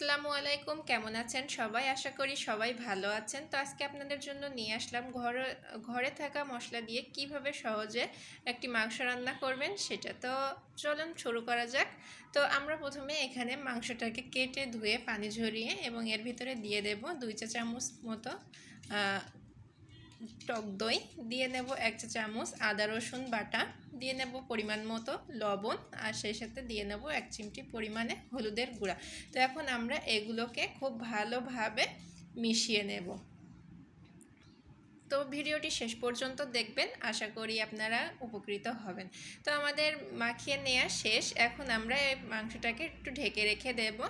আসসালামু আলাইকুম, কেমন আছেন সবাই? আশা করি সবাই ভালো আছেন। তো আজকে আপনাদের জন্য নিয়ে আসলাম ঘরে থাকা মশলা দিয়ে কিভাবে সহজে একটি মাংস রান্না করবেন সেটা। তো চলুন শুরু করা যাক। তো আমরা প্রথমে এখানে মাংসটাকে কেটে ধুয়ে পানি ঝরিয়ে এবং এর ভিতরে দিয়ে দেব 2 চা চামচ মতো টক দই, দিয়ে নেব 1 চা চামচ আদা রসুন বাটা, দিয়ে নেব পরিমাণ মতো লবণ, আর সেই সাথে দিয়ে নেব 1 চিমটি পরিমাণে হলুদের গুঁড়া। তো এখন আমরা এগুলোকে খুব ভালোভাবে মিশিয়ে নেব। তো ভিডিওটি শেষ পর্যন্ত দেখবেন, আশা করি আপনারা উপকৃত হবেন। তো আমাদের মাখিয়ে নেওয়া শেষ। এখন আমরা এই মাংসটাকে একটু ঢেকে রেখে দেব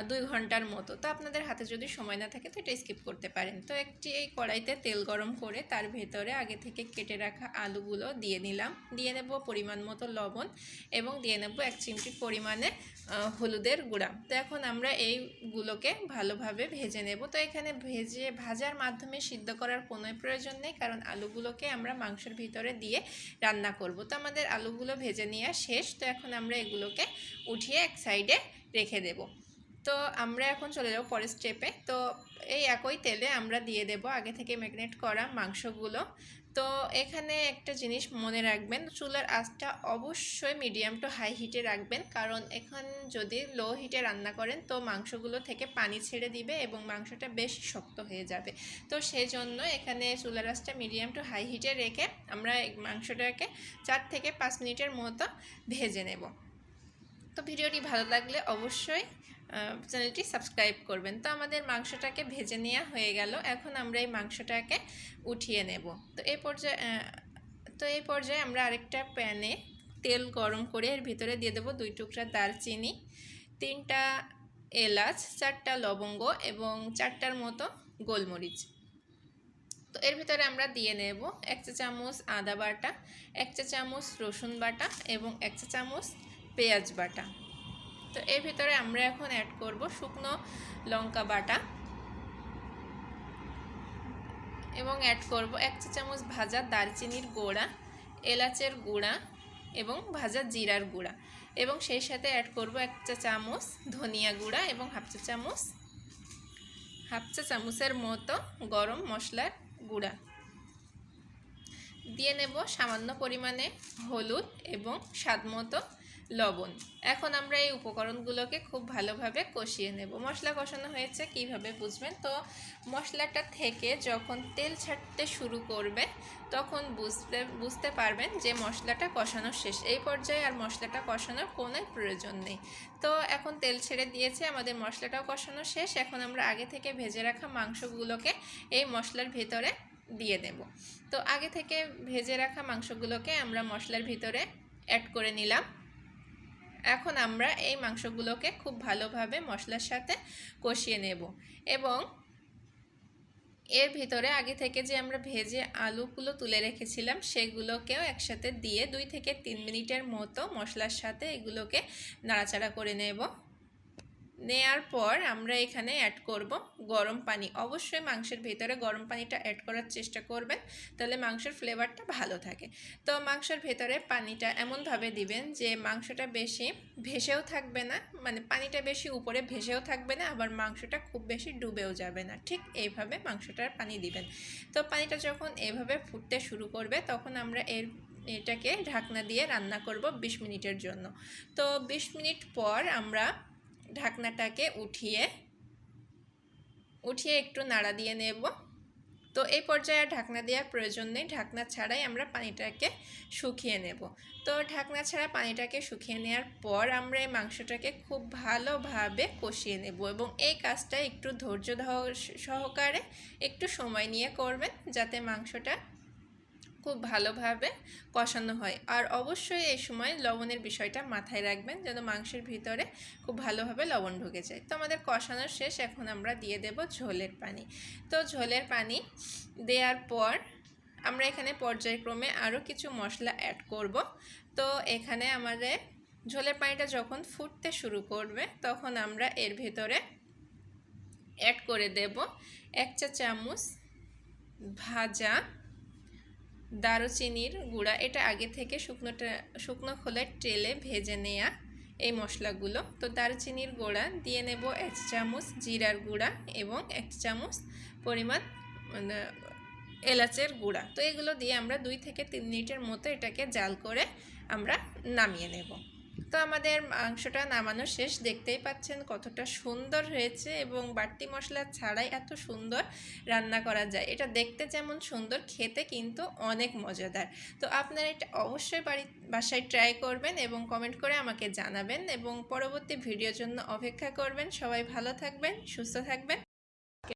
2 ঘন্টার মতো। তো আপনাদের হাতে যদি সময় না থাকে তো এটা স্কিপ করতে পারেন। তো এই কড়াইতে তেল গরম করে তার ভেতরে আগে থেকে কেটে রাখা আলুগুলো দিয়ে নিলাম, দিয়ে নেব পরিমাণ মতো লবণ এবং দিয়ে নেব 1 চিমটি পরিমাণে হলুদের গুঁড়া। তো এখন আমরা এইগুলোকে ভালোভাবে ভেজে নেব। তো এখানে ভাজার মাধ্যমে সিদ্ধ করার কোনো প্রয়োজন নেই, কারণ আলুগুলোকে আমরা মাংসের ভিতরে দিয়ে রান্না করব। তো আমাদের আলুগুলো ভেজে নেওয়া শেষ। তো এখন আমরা এগুলোকে উঠিয়ে এক সাইডে রেখে দেব। তো আমরা এখন চলে যাব পরের স্টেপে। তো এই একই তেলে আমরা দিয়ে দেব আগে থেকে ম্যারিনেট করা মাংসগুলো। তো এখানে একটা জিনিস মনে রাখবেন, চুলার আঁচটা অবশ্যই মিডিয়াম টু হাই হিটে রাখবেন, কারণ এখন যদি লো হিটে রান্না করেন তো মাংসগুলো থেকে পানি ছেড়ে দিবে এবং মাংসটা বেশি শক্ত হয়ে যাবে। তো সেই জন্য এখানে চুলার আঁচটা মিডিয়াম টু হাই হিটে রেখে আমরা এই মাংসটাকে 4 থেকে 5 মিনিটের মতো ভেজে নেব। তো ভিডিওটি ভালো লাগলে অবশ্যই চ্যানেলটি সাবস্ক্রাইব করবেন। তো আমাদের মাংসটাকে ভেজে নেওয়া হয়ে গেল। এখন আমরা এই মাংসটাকে উঠিয়ে নেব। তো এই পর্যায়ে আমরা আরেকটা প্যানে তেল গরম করে এর ভিতরে দিয়ে দেবো 2 টুকরা দারচিনি, 3টা এলাচ, 4টা লবঙ্গ এবং 4টার মতো গোলমরিচ। তো এর ভিতরে আমরা দিয়ে নেব 1 চা চামচ আদা বাটা, 1 চা চামচ রসুন বাটা এবং 1 চা চামচ পেঁয়াজ বাটা। তো এর ভিতরে আমরা এখন অ্যাড করব শুকনো লঙ্কা বাটা এবং অ্যাড করব 1 চা চামচ ভাজা দারচিনির গুঁড়া, এলাচের গুঁড়া এবং ভাজা জিরার গুঁড়া, এবং সেই সাথে অ্যাড করব 1 চা চামচ ধনিয়া গুঁড়া এবং হাফ চা চামচের মতো গরম মশলার গুঁড়া। দিয়ে নেব সামান্য পরিমাণে হলুদ এবং স্বাদ মতো লবণ। এখন আমরা এই উপকরণগুলোকে খুব ভালোভাবে কষিয়ে নেব। মশলা কষানো হয়েছে কিভাবে বুঝবেন? তো মশলাটা থেকে যখন তেল ছাড়তে শুরু করবে তখন বুঝতে পারবেন যে মশলাটা কষানো শেষ। এই পর্যায়ে আর মশলাটা কষানোর কোনো প্রয়োজন নেই। তো এখন তেল ছেড়ে দিয়েছে, আমাদের মশলাটাও কষানো শেষ। এখন আমরা আগে থেকে ভেজে রাখা মাংসগুলোকে এই মশলার ভিতরে দিয়ে দেব। তো আগে থেকে ভেজে রাখা মাংসগুলোকে আমরা মশলার ভিতরে অ্যাড করে নিলাম। এখন আমরা এই মাংসগুলোকে খুব ভালোভাবে মশলার সাথে কষিয়ে নেব এবং এর ভিতরে আগে থেকে যে আমরা ভেজে আলুগুলো তুলে রেখেছিলাম সেগুলোকেও একসাথে দিয়ে 2 থেকে 3 মিনিটের মতো মশলার সাথে এগুলোকে নাড়াচাড়া করে নেয়ার পর আমরা এখানে অ্যাড করব গরম পানি। অবশ্যই মাংসের ভিতরে গরম পানিটা অ্যাড করার চেষ্টা করবেন, তাহলে মাংসের ফ্লেভারটা ভালো থাকে। তো মাংসের ভেতরে পানিটা এমনভাবে দিবেন যে মাংসটা বেশি ভেসেও থাকবে না, মানে পানিটা বেশি উপরে ভেসেও থাকবে না, আবার মাংসটা খুব বেশি ডুবেও যাবে না। ঠিক এইভাবে মাংসটার পানি দিবেন। তো পানিটা যখন এভাবে ফুটতে শুরু করবে তখন আমরা এটাকে ঢাকনা দিয়ে রান্না করব 20 মিনিটের জন্য। তো 20 মিনিট পর আমরা ঢাকনাটাকে উঠিয়ে একটু নাড়া দিয়ে নেব। তো এই পর্যায়ে ঢাকনা দেওয়ার প্রয়োজন নেই, ঢাকনা ছাড়াই আমরা পানিটাকে শুকিয়ে নেব। তো ঢাকনা ছাড়া পানিটাকে শুকিয়ে নেওয়ার পর আমরা এই মাংসটাকে খুব ভালোভাবে কষিয়ে নেব এবং এই কাজটা একটু ধৈর্য সহকারে একটু সময় নিয়ে করবেন, যাতে মাংসটা খুব ভালোভাবে কষানো হয়। আর অবশ্যই এই সময় লবণের বিষয়টা মাথায় রাখবেন যেন মাংসের ভিতরে খুব ভালোভাবে লবণ ঢুকে যায়। তো আমাদের কষানো শেষ, এখন আমরা দিয়ে দেব ঝোলের পানি। তো ঝোলের পানি দেওয়ার পর আমরা এখানে পর্যায়ক্রমে আরও কিছু মশলা অ্যাড করব। তো এখানে আমাদের ঝোলের পানিটা যখন ফুটতে শুরু করবে তখন আমরা এর ভিতরে অ্যাড করে দেব 1 চা চামচ ভাজা দারুচিনির গুঁড়া। এটা আগে থেকে শুকনো খোলার তেলে ভেজে নেওয়া এই মশলাগুলো। তো দারচিনির গুঁড়া দিয়ে নেব 1 চামচ, জিরার গুঁড়া এবং 1 চামচ পরিমাণ এলাচের গুঁড়া। তো এগুলো দিয়ে আমরা 2 থেকে 3 মিনিটের মতো এটাকে জাল করে আমরা নামিয়ে নেব। তো আমাদের মাংসটা নামানো শেষ, দেখতেই পাচ্ছেন কতটা সুন্দর হয়েছে এবং বাড়তি মশলা ছাড়াই এত সুন্দর রান্না করা যায়। এটা দেখতে যেমন সুন্দর, খেতে কিন্তু অনেক মজাদার। তো আপনারা এটা অবশ্যই বাসায় ট্রাই করবেন এবং কমেন্ট করে আমাকে জানাবেন এবং পরবর্তী ভিডিওর জন্য অপেক্ষা করবেন। সবাই ভালো থাকবেন, সুস্থ থাকবেন।